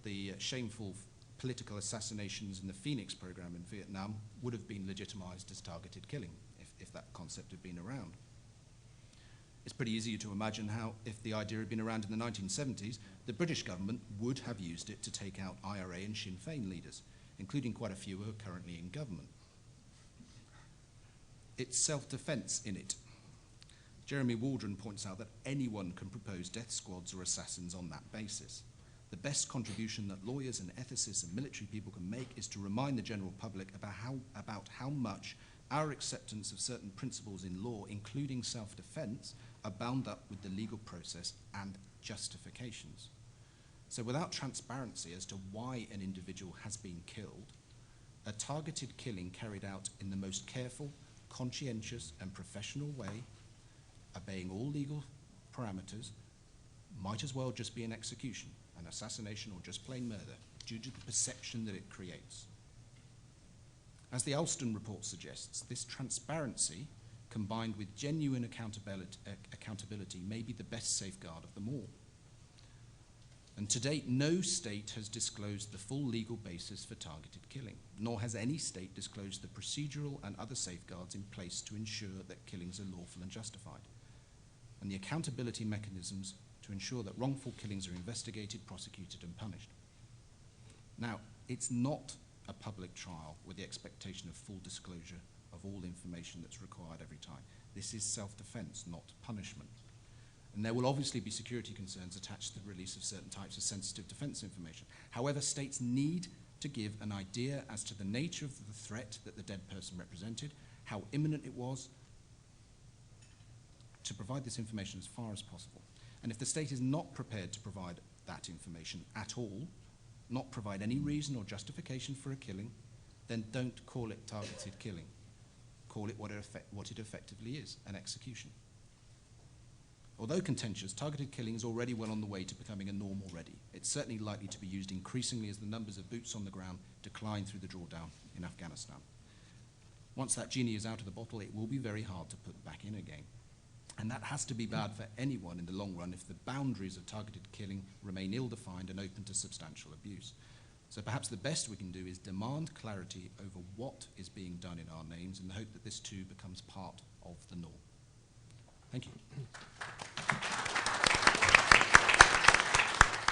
the shameful political assassinations in the Phoenix program in Vietnam would have been legitimized as targeted killing if that concept had been around. It's pretty easy to imagine how, if the idea had been around in the 1970s, the British government would have used it to take out IRA and Sinn Féin leaders, including quite a few who are currently in government. It's self-defense in it. Jeremy Waldron points out that anyone can propose death squads or assassins on that basis. The best contribution that lawyers and ethicists and military people can make is to remind the general public about how much our acceptance of certain principles in law, including self-defense, are bound up with the legal process and justifications. So without transparency as to why an individual has been killed, a targeted killing carried out in the most careful, conscientious and professional way, obeying all legal parameters, might as well just be an execution, an assassination, or just plain murder, due to the perception that it creates. As the Alston report suggests, this transparency, combined with genuine accountability, may be the best safeguard of them all. And to date, no state has disclosed the full legal basis for targeted killing, nor has any state disclosed the procedural and other safeguards in place to ensure that killings are lawful and justified, and the accountability mechanisms to ensure that wrongful killings are investigated, prosecuted, and punished. Now, it's not a public trial with the expectation of full disclosure of all information that's required every time. This is self-defense, not punishment. And there will obviously be security concerns attached to the release of certain types of sensitive defense information. However, states need to give an idea as to the nature of the threat that the dead person represented, how imminent it was, to provide this information as far as possible. And if the state is not prepared to provide that information at all, not provide any reason or justification for a killing, then don't call it targeted killing. Call it what it effectively is, an execution. Although contentious, targeted killing is already well on the way to becoming a norm already. It's certainly likely to be used increasingly as the numbers of boots on the ground decline through the drawdown in Afghanistan. Once that genie is out of the bottle, it will be very hard to put back in again. And that has to be bad for anyone in the long run if the boundaries of targeted killing remain ill-defined and open to substantial abuse. So perhaps the best we can do is demand clarity over what is being done in our names in the hope that this too becomes part of the norm. Thank you.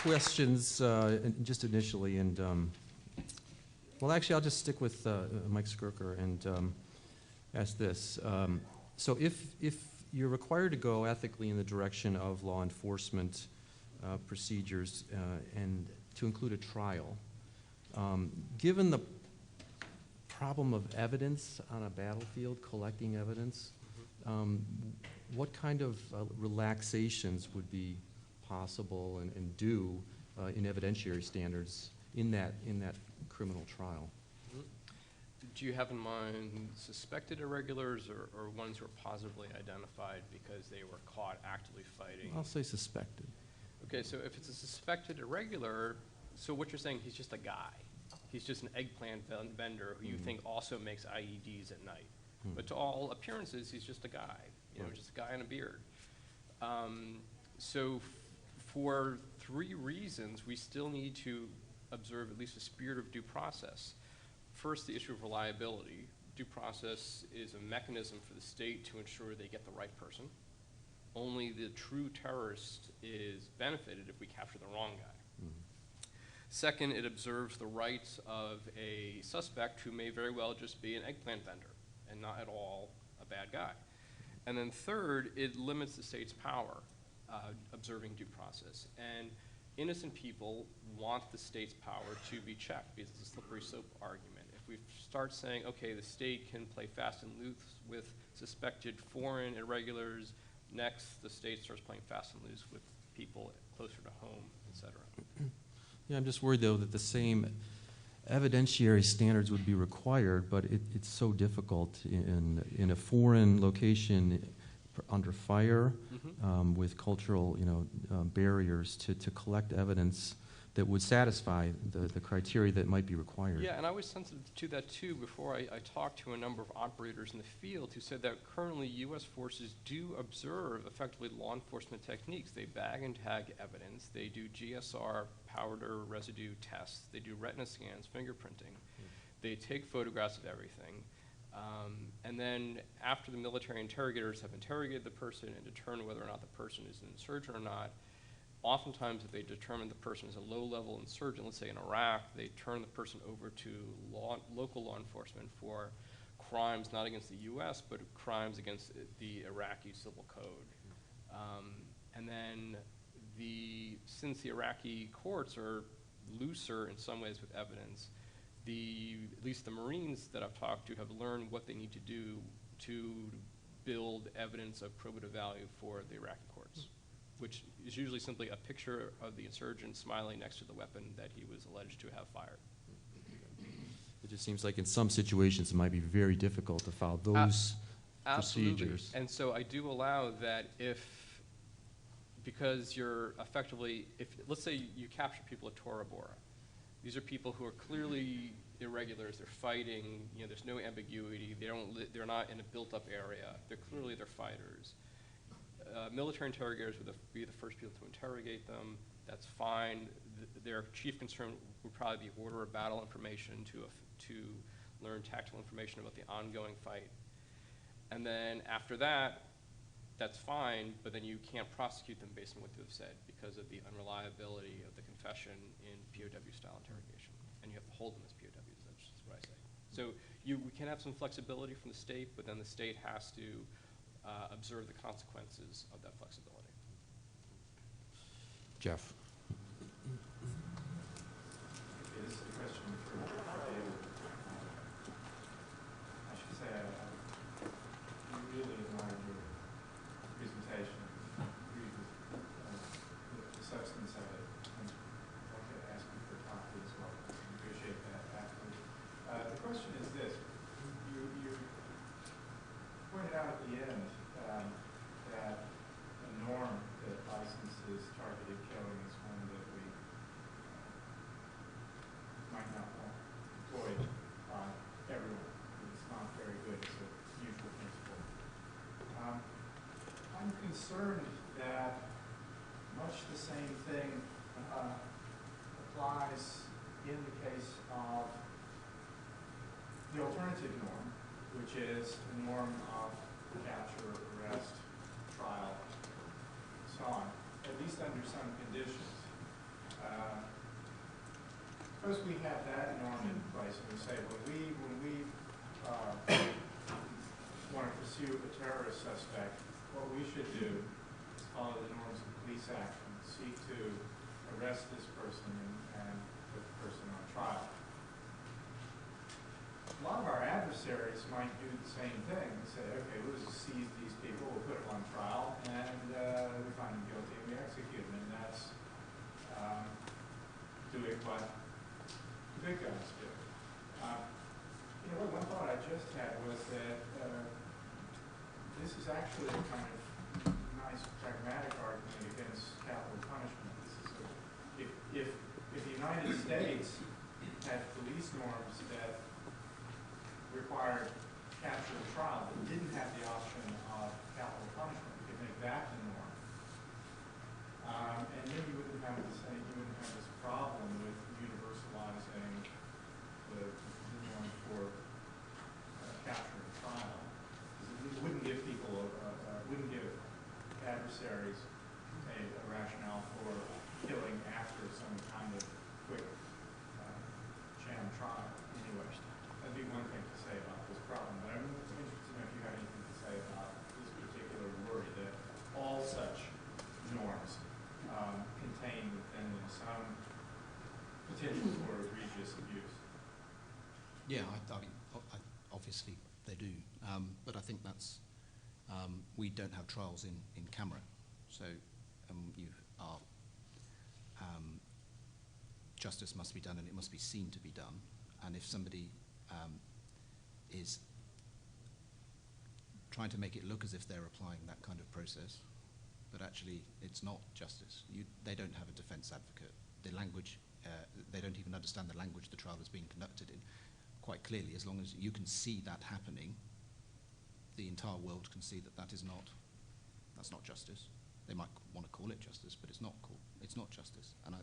Questions just initially, and well, actually, I'll just stick with Mike Skirker and ask this. So if you're required to go ethically in the direction of law enforcement procedures and to include a trial, given the problem of evidence on a battlefield, collecting evidence, what kind of relaxations would be possible and due in evidentiary standards in that criminal trial? Do you have in mind suspected irregulars or ones who are positively identified because they were caught actively fighting? I'll say suspected. Okay, so if it's a suspected irregular, so what you're saying, he's just a guy. He's just an eggplant vendor who you think also makes IEDs at night. But to all appearances, he's just a guy, just a guy in a beard. So for three reasons, we still need to observe at least a spirit of due process. First, the issue of reliability. Due process is a mechanism for the state to ensure they get the right person. Only the true terrorist is benefited if we capture the wrong guy. Second, it observes the rights of a suspect who may very well just be an eggplant vendor and not at all a bad guy. And then third, it limits the state's power, observing due process. And innocent people want the state's power to be checked because it's a slippery slope argument. If we start saying, okay, the state can play fast and loose with suspected foreign irregulars, next the state starts playing fast and loose with people closer to home, et cetera. Yeah, I'm just worried, though, that the same evidentiary standards would be required, but it's so difficult in a foreign location under fire with cultural barriers to collect evidence that would satisfy the criteria that might be required. Yeah, and I was sensitive to that too before I talked to a number of operators in the field who said that currently U.S. forces do observe effectively law enforcement techniques. They bag and tag evidence, they do GSR powder residue tests, they do retina scans, fingerprinting, they take photographs of everything. And then after the military interrogators have interrogated the person and determined whether or not the person is an insurgent or not, oftentimes if they determine the person is a low-level insurgent, let's say in Iraq, they turn the person over to local law enforcement for crimes not against the U.S., but crimes against the Iraqi civil code. And then since the Iraqi courts are looser in some ways with evidence, at least the Marines that I've talked to have learned what they need to do to build evidence of probative value for the Iraqi courts, which is usually simply a picture of the insurgent smiling next to the weapon that he was alleged to have fired. It just seems like in some situations it might be very difficult to follow those procedures. And so I do allow that because you're effectively, let's say you capture people at Tora Bora. These are people who are clearly irregulars. They're fighting. There's no ambiguity. They're not in a built-up area. They're fighters. Military interrogators would be the first people to interrogate them. That's fine. Their chief concern would probably be order of battle information to learn tactical information about the ongoing fight. And then after that, that's fine, but then you can't prosecute them based on what they've said because of the unreliability of the confession in POW-style interrogation. And you have to hold them as POWs, that's just what I say. So we can have some flexibility from the state, but then the state has to observe the consequences of that flexibility. Jeff. Okay, this is a question for David. I should say I really admired your presentation. Agreed with the substance of it. And I'd like to ask you for a copy as well. I appreciate that afterwards. The question is this. You pointed out at the end that a norm that licenses targeted killing is one that we might not want employed by everyone. It's not very good as a usual principle. I'm concerned that much the same thing applies in the case of the alternative norm, which is the norm of capture, arrest, trial, and so on, at least under some conditions. Suppose we have that norm in place and we say when we want to pursue a terrorist suspect, what we should do is follow the norms of police action, seek to arrest this person and put the person on trial. A lot of our adversaries might do the same thing and say, okay, we'll just seize these people, we'll put them on trial, and we find them guilty and we execute them. And that's doing what the big guys do. One thought I just had was that this is actually a kind of nice pragmatic argument against capital punishment. This is if the United States had police norms that required capture and trial but didn't have the option of capital punishment, we could make that the norm. And then you wouldn't have this problem with universalizing the norm for capture and trial. It wouldn't give wouldn't give adversaries a rationale for killing after some kind of quick sham trial. Anyway, that'd be one thing to say about this problem. But I'm interested in if you have anything to say about this particular worry that all such norms contain within them some potential for egregious abuse. Yeah, I mean, obviously they do, but I think that's we don't have trials in camera, so justice must be done, and it must be seen to be done. And if somebody is trying to make it look as if they're applying that kind of process, but actually it's not justice. They don't have a defense advocate. The language they don't even understand the language the trial is being conducted in. Quite clearly, as long as you can see that happening, the entire world can see that that's not justice. They might want to call it justice, but it's not justice. And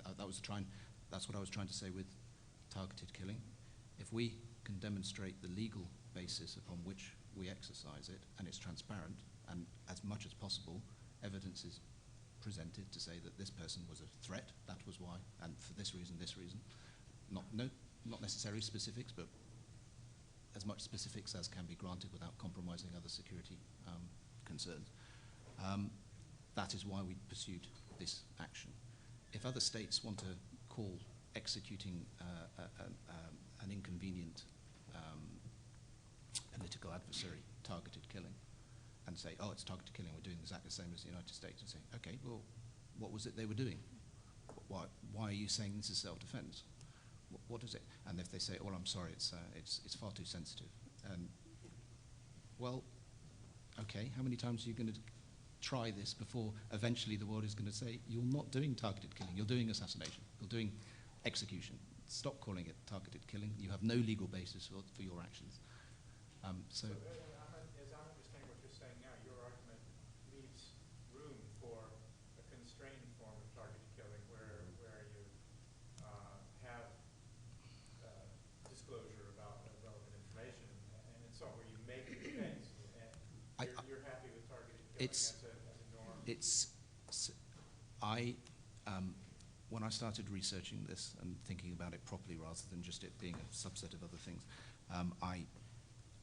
that's what I was trying to say with targeted killing. If we can demonstrate the legal basis upon which we exercise it, and it's transparent, and as much as possible, evidence is presented to say that this person was a threat, that was why, and for this reason, not necessarily specifics, but as much specifics as can be granted without compromising other security concerns. That is why we pursued this action. If other states want to call executing an inconvenient political adversary targeted killing and say, oh, it's targeted killing, we're doing exactly the same as the United States, and say, okay, well, what was it they were doing? Why are you saying this is self-defense? What is it? And if they say, oh, I'm sorry, it's far too sensitive. And, well, okay, how many times are you going to try this before eventually the world is going to say, you're not doing targeted killing, you're doing assassination, you're doing execution. Stop calling it targeted killing. You have no legal basis for your actions. So as I'm understanding what you're saying now, your argument leaves room for a constrained form of targeted killing where you have disclosure about relevant information, and it's all where you make the defense, and you're happy with targeted killing as a norm. When I started researching this and thinking about it properly rather than just it being a subset of other things,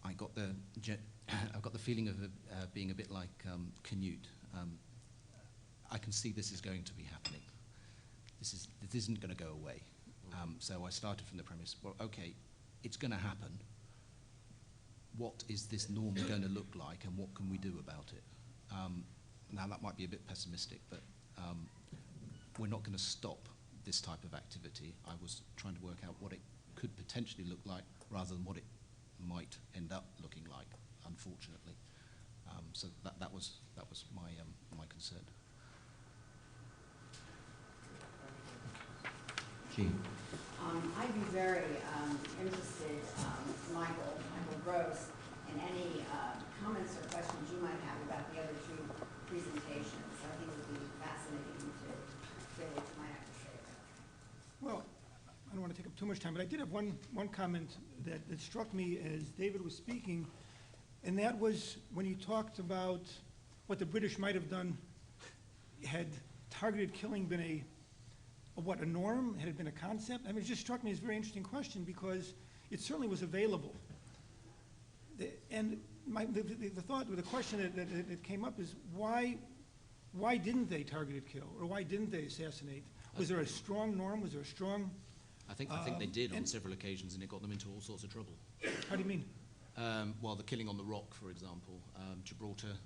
I got the feeling of being a bit like Canute. I can see this is going to be happening. This isn't going to go away. So I started from the premise, well, okay, it's going to happen. What is this norm going to look like, and what can we do about it? Now that might be a bit pessimistic, but we're not going to stop this type of activity. I was trying to work out what it could potentially look like rather than what it might end up looking like, unfortunately. So that was my concern. Gene. I'd be very interested, Michael Gross, in any comments or questions you might have about the other two presentations. I think it would be fascinating to hear what you might have to say about that. Well, I don't want to take up too much time, but I did have one comment that struck me as David was speaking, and that was when he talked about what the British might have done had targeted killing been a norm, had it been a concept. I mean, it just struck me as a very interesting question because it certainly was available. And the thought, or the question that came up is why didn't they targeted kill, or why didn't they assassinate? Was there a strong norm? Was there a strong? I think they did on several occasions, and it got them into all sorts of trouble. How do you mean? Well, the killing on the Rock, for example, Gibraltar.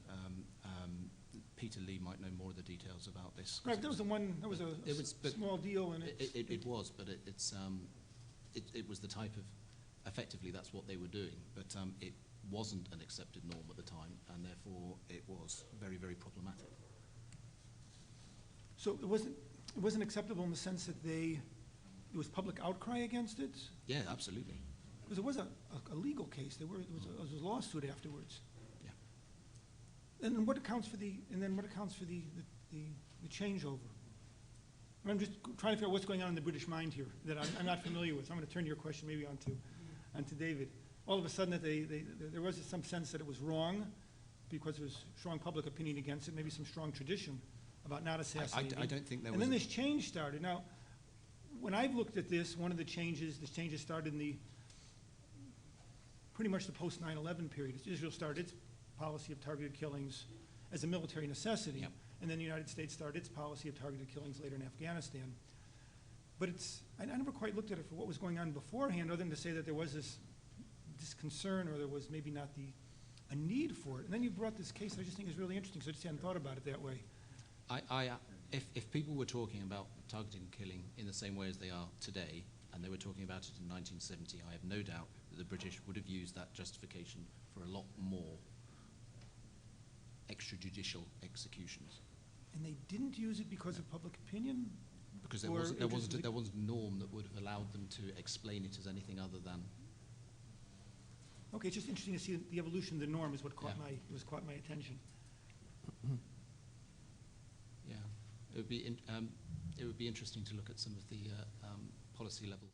Peter Lee might know more of the details about this. Right, that was the one. That was a small deal, and it was, but it was the type of, effectively, that's what they were doing. But it wasn't an accepted norm at the time, and therefore it was very, very problematic. So it wasn't acceptable in the sense that there was public outcry against it? Yeah, absolutely. Because it was a legal case. There was a lawsuit afterwards. Yeah. And what accounts for the changeover? I'm just trying to figure out what's going on in the British mind here that I'm not familiar with. So I'm going to turn your question maybe onto David. All of a sudden, there was some sense that it was wrong because there was strong public opinion against it, maybe some strong tradition about not assassinating. I don't think there was. And then this change started. Now, when I've looked at this, one of the changes started in pretty much the post 9/11 period. Israel started its policy of targeted killings as a military necessity, Yep. and then the United States started its policy of targeted killings later in Afghanistan. But I never quite looked at it for what was going on beforehand, other than to say that there was this concern, or there was maybe not a need for it. And then you brought this case that I just think is really interesting, because I just hadn't thought about it that way. If people were talking about targeted killing in the same way as they are today, and they were talking about it in 1970, I have no doubt that the British would have used that justification for a lot more extrajudicial executions. And they didn't use it because of public opinion? Because there Or wasn't, it was- there wasn't a norm that would have allowed them to explain it as anything other than. Okay, it's just interesting to see the evolution of the norm is what caught Yeah. caught my attention. Yeah, it would be interesting to look at some of the policy level